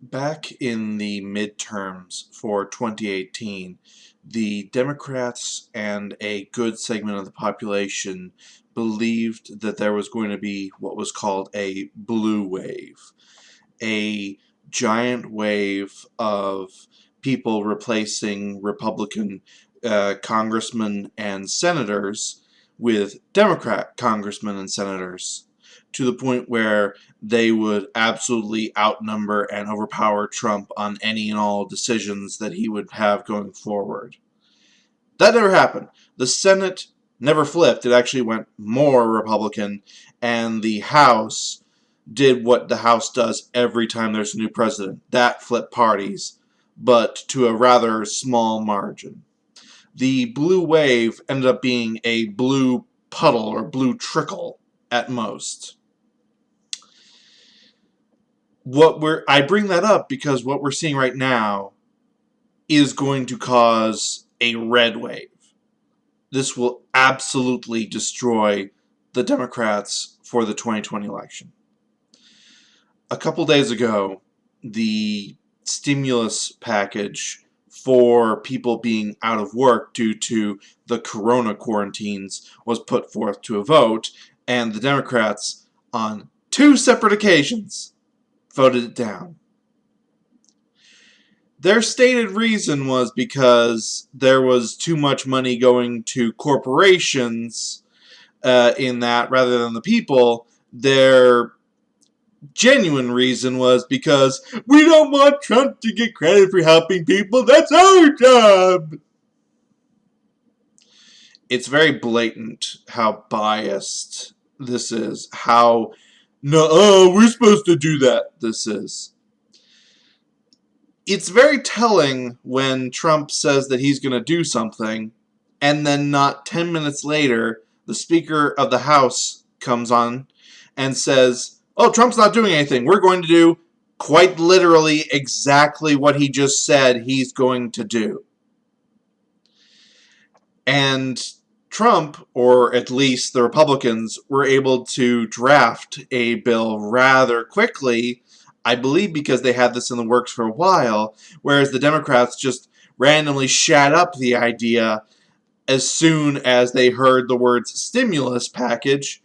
Back in the midterms for 2018, the Democrats and a good segment of the population believed that there was going to be what was called a blue wave, a giant wave of people replacing Republican congressmen and senators with Democrat congressmen and senators, to the point where they would absolutely outnumber and overpower Trump on any and all decisions that he would have going forward. That never happened. The Senate never flipped. It actually went more Republican, and the House did what the House does every time there's a new president. That flipped parties, but to a rather small margin. The blue wave ended up being a blue puddle or blue trickle at most. I bring that up because what we're seeing right now is going to cause a red wave. This will absolutely destroy the Democrats for the 2020 election. A couple days ago, the stimulus package for people being out of work due to the corona quarantines was put forth to a vote, and the Democrats, on two separate occasions, voted it down. Their stated reason was because there was too much money going to corporations in that rather than the people. Their genuine reason was because we don't want Trump to get credit for helping people. That's our job. It's very blatant how biased this is. How, no, we're supposed to do that, this is. It's very telling when Trump says that he's going to do something, and then not 10 minutes later, the Speaker of the House comes on and says, oh, Trump's not doing anything. We're going to do quite literally exactly what he just said he's going to do. And Trump, or at least the Republicans, were able to draft a bill rather quickly, I believe because they had this in the works for a while, whereas the Democrats just randomly shat up the idea as soon as they heard the words stimulus package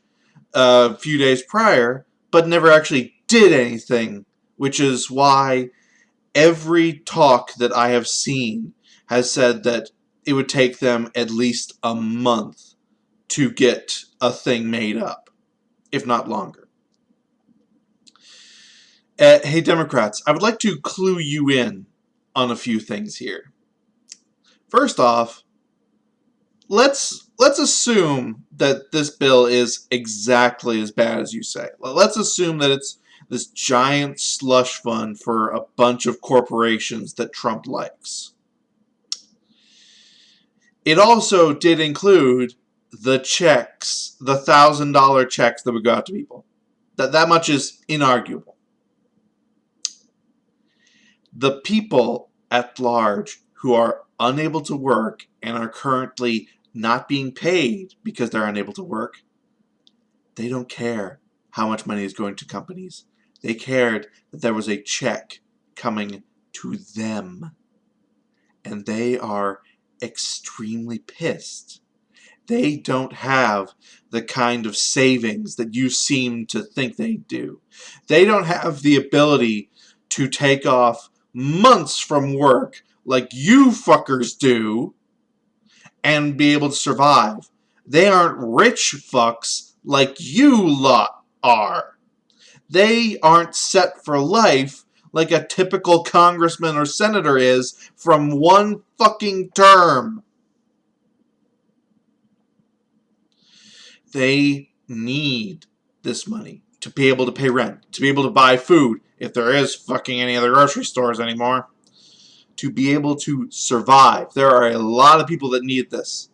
a few days prior, but never actually did anything, which is why every talk that I have seen has said that it would take them at least a month to get a thing made up, if not longer. Hey, Democrats, I would like to clue you in on a few things here. First off, let's assume that this bill is exactly as bad as you say. Let's assume that it's this giant slush fund for a bunch of corporations that Trump likes. It also did include the checks, the $1,000 checks that would go out to people. That much is inarguable. The people at large who are unable to work and are currently not being paid because they're unable to work, they don't care how much money is going to companies. They cared that there was a check coming to them. And they are extremely pissed. They don't have the kind of savings that you seem to think they do. They don't have the ability to take off months from work like you fuckers do and be able to survive. They aren't rich fucks like you lot are. They aren't set for life like a typical congressman or senator is from one fucking term. They need this money to be able to pay rent, to be able to buy food, if there is fucking any other grocery stores anymore, to be able to survive. There are a lot of people that need this,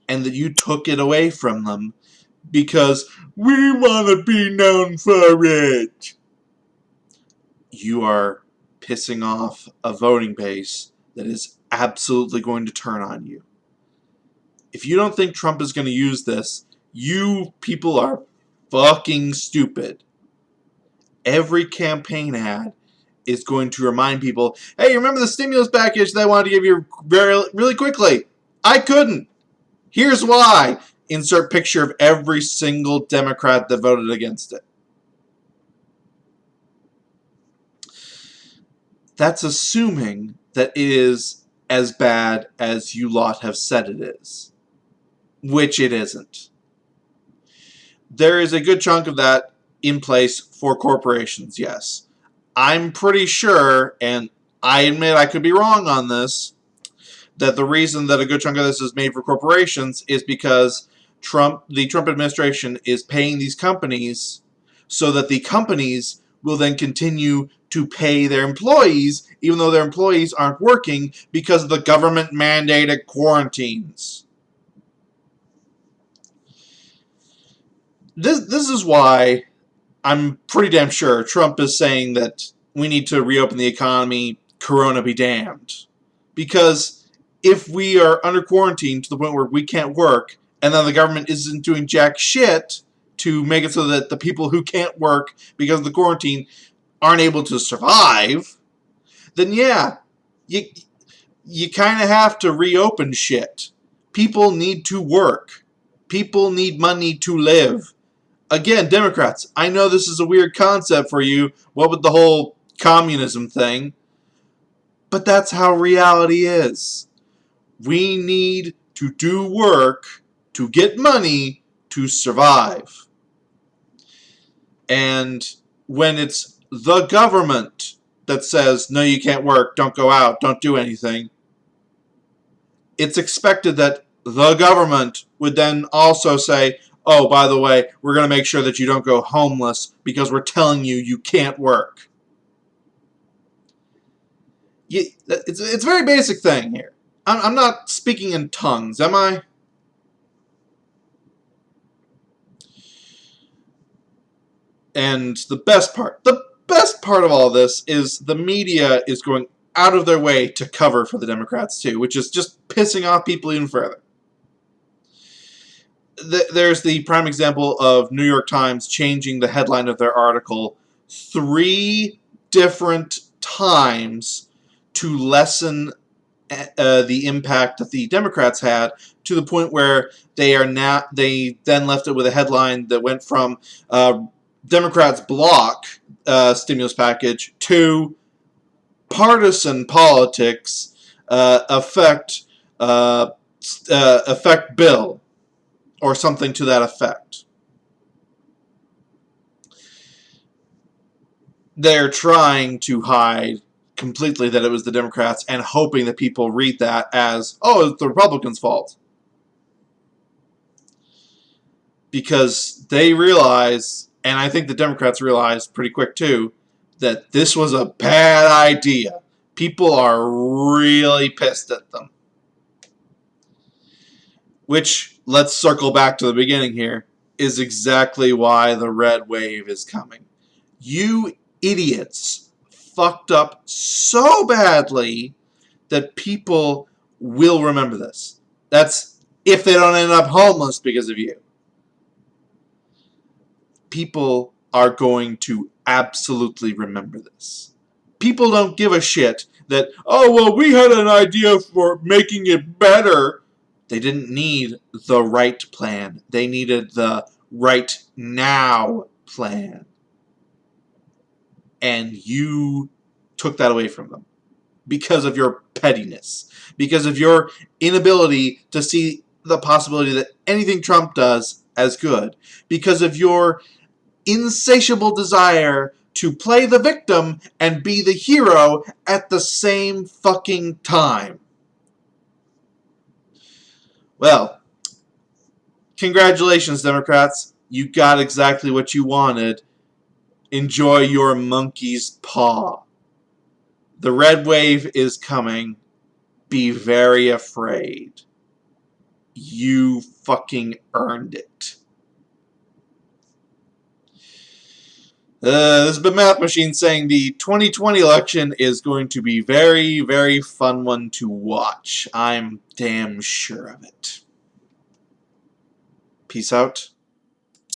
and that you took it away from them because we want to be known for it. You are pissing off a voting base that is absolutely going to turn on you. If you don't think Trump is going to use this, you people are fucking stupid. Every campaign ad is going to remind people, hey, remember the stimulus package that I wanted to give you really quickly? I couldn't. Here's why. Insert picture of every single Democrat that voted against it. That's assuming that it is as bad as you lot have said it is, which it isn't. There is a good chunk of that in place for corporations, yes. I'm pretty sure, and I admit I could be wrong on this, that the reason that a good chunk of this is made for corporations is because the Trump administration is paying these companies so that the companies will then continue to pay their employees even though their employees aren't working because of the government mandated quarantines. This is why I'm pretty damn sure Trump is saying that we need to reopen the economy, Corona be damned. Because if we are under quarantine to the point where we can't work, and then the government isn't doing jack shit to make it so that the people who can't work because of the quarantine aren't able to survive, then yeah, you kind of have to reopen shit. People need to work. People need money to live. Again, Democrats, I know this is a weird concept for you, what with the whole communism thing, but that's how reality is. We need to do work to get money to survive. And when it's the government that says, no, you can't work, don't go out, don't do anything, it's expected that the government would then also say, oh, by the way, we're going to make sure that you don't go homeless because we're telling you you can't work. It's a very basic thing here. I'm not speaking in tongues, am I? And the best part of all this is the media is going out of their way to cover for the Democrats too, which is just pissing off people even further. There's the prime example of New York Times changing the headline of their article 3 different times to lessen the impact that the Democrats had, to the point where they then left it with a headline that went from Democrats block stimulus package to partisan politics affect bill, or something to that effect. They're trying to hide completely that it was the Democrats and hoping that people read that as, oh, it's the Republicans' fault. Because they realize, and I think the Democrats realized pretty quick too, that this was a bad idea. People are really pissed at them. Which, let's circle back to the beginning here, is exactly why the red wave is coming. You idiots fucked up so badly that people will remember this. That's if they don't end up homeless because of you. People are going to absolutely remember this. People don't give a shit that, oh, well, we had an idea for making it better. They didn't need the right plan. They needed the right now plan. And you took that away from them because of your pettiness, because of your inability to see the possibility that anything Trump does as good, because of your insatiable desire to play the victim and be the hero at the same fucking time. Well, congratulations, Democrats. You got exactly what you wanted. Enjoy your monkey's paw. The red wave is coming. Be very afraid. You fucking earned it. This has been Math Machine saying the 2020 election is going to be very, very fun one to watch. I'm damn sure of it. Peace out.